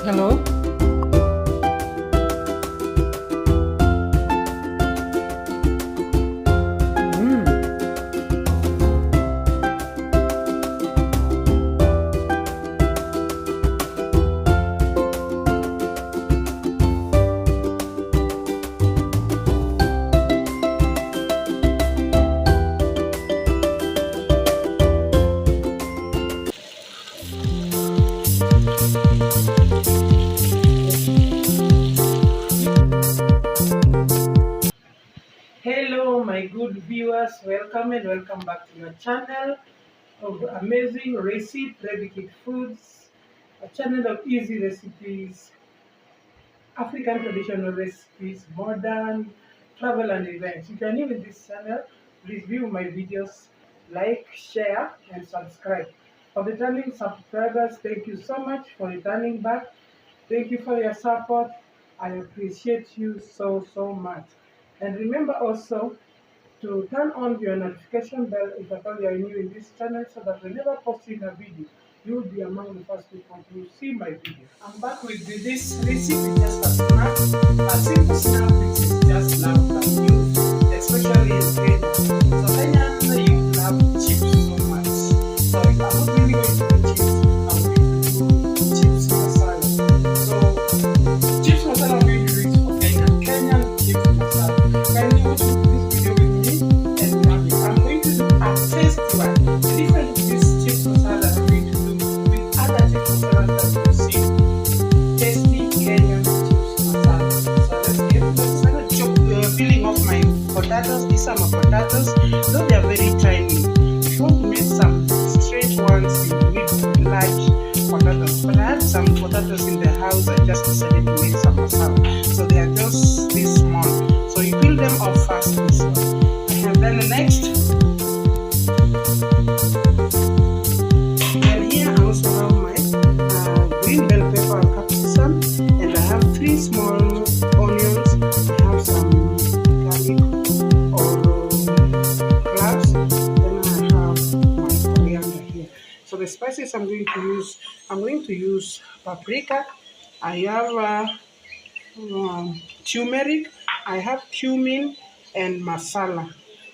Hello. Hello, my good viewers. Welcome and welcome back to your channel of amazing recipe, ready kit foods, a channel of easy recipes, African traditional recipes, modern travel and events. If you are new in this channel, please view my videos, like, share, and subscribe. For returning subscribers, thank you so much for returning back. Thank you for your support. I appreciate you so much. And remember also to turn on your notification bell if at all you are new in this channel, so that whenever posting a video, you will be among the first people to see my video. I'm back with this recipe, just a snack, a simple snack which is just loved by you, especially in Kenya. So Kenyans, you love chips so much. So if I'm not really going to do chips, I'm going to do chips masala. So chips masala I'm going to do it for Kenyan chips masala. Kindly watch this video with me and love it. I'm going to do a tasty one. The difference with this chips masala I'm going to do with other chips masala that you see. Tasty Kenyan chips masala. So let's start peeling off my potatoes. These are my potatoes. Though they are very tiny. If you want to make some straight ones, you need large potatoes. But I have some potatoes in the house. I just decided to make some masala. So they are just this small. So you peel them off first. This one. And then the next. And here I also have my green bell pepper and capsicum. And I have 3 small onions. I have some garlic or cloves. Then I have my coriander here. So the spices I'm going to use paprika. I have turmeric. I have cumin and masala.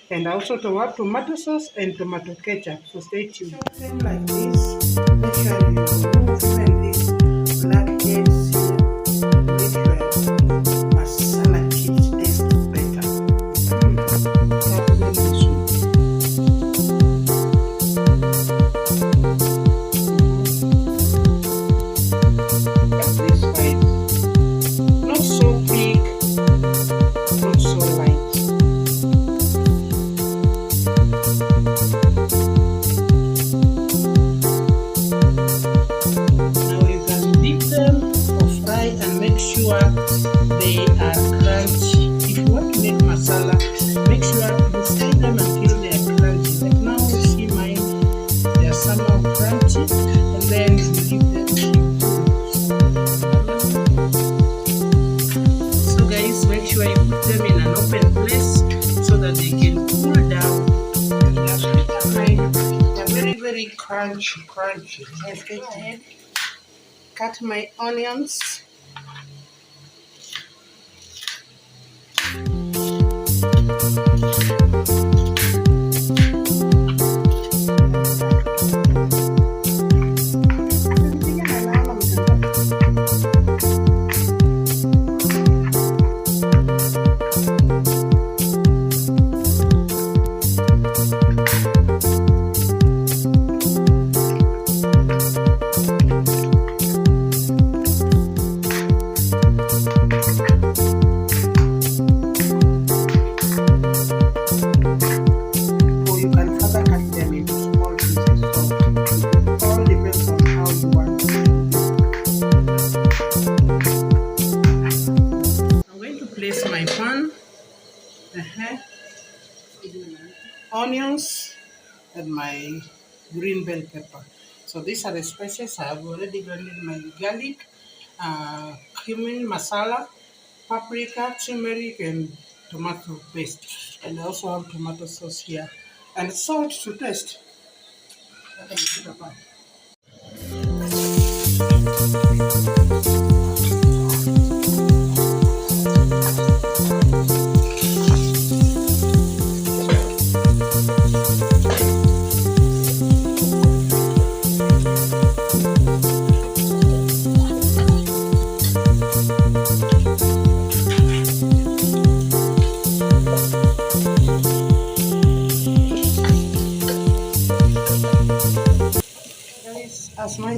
And I also have tomato sauce and tomato ketchup. So stay tuned. Chop them like this. Make sure you remove even these black heads here. Make sure masala chips taste better. Chop them this way. This side. Not so big, not so light. Now you can dip them or fry and make sure they are crunchy. If you want to make masala, make sure you fry them until they are crunchy. Like now you see mine, they are somehow crunchy, and then you leave them keep cool. Make sure you put them in an open place so that they can cool down. They're very crunchy. Let's go ahead. Cut my onions. Place my pan, onions, and my green bell pepper. So these are the spices. I have already blended my garlic, cumin, masala, paprika, turmeric, and tomato paste. And I also have tomato sauce here. And salt to taste. Okay,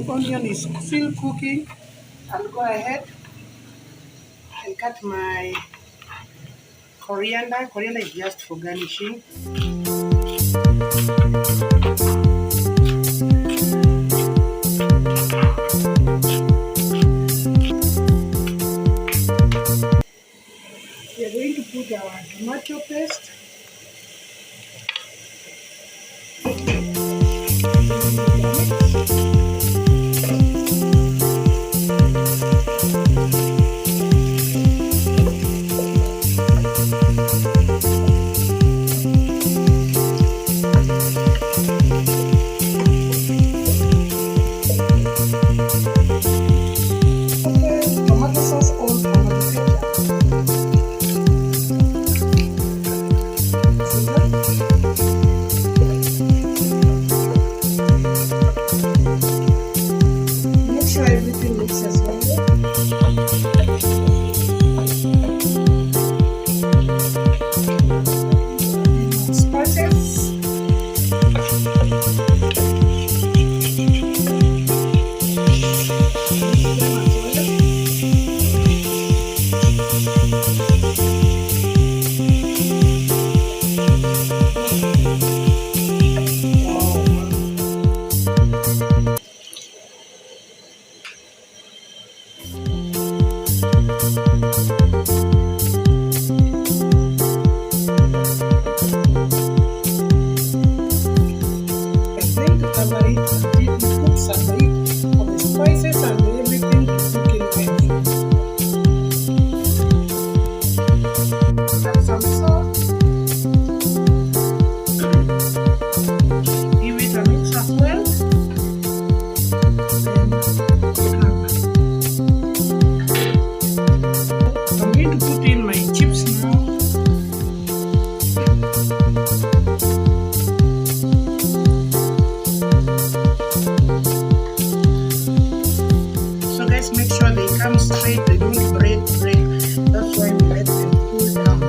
onion is still cooking, I'll go ahead and cut my coriander. Coriander is just for garnishing. We are going to put our tomato paste. Tomato sauce or tomato Make sure everything mixes well. Spices. Spices and everything is cooking ready. Add some salt. Give it a mix as well. I'm going to put in my chips now. Make sure they come straight, they don't break. That's why we let them cool down.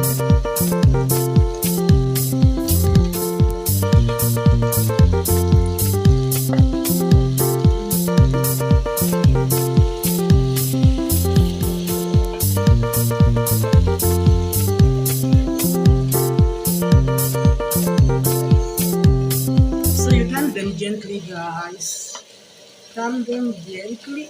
So you turn them gently, guys. Turn them gently.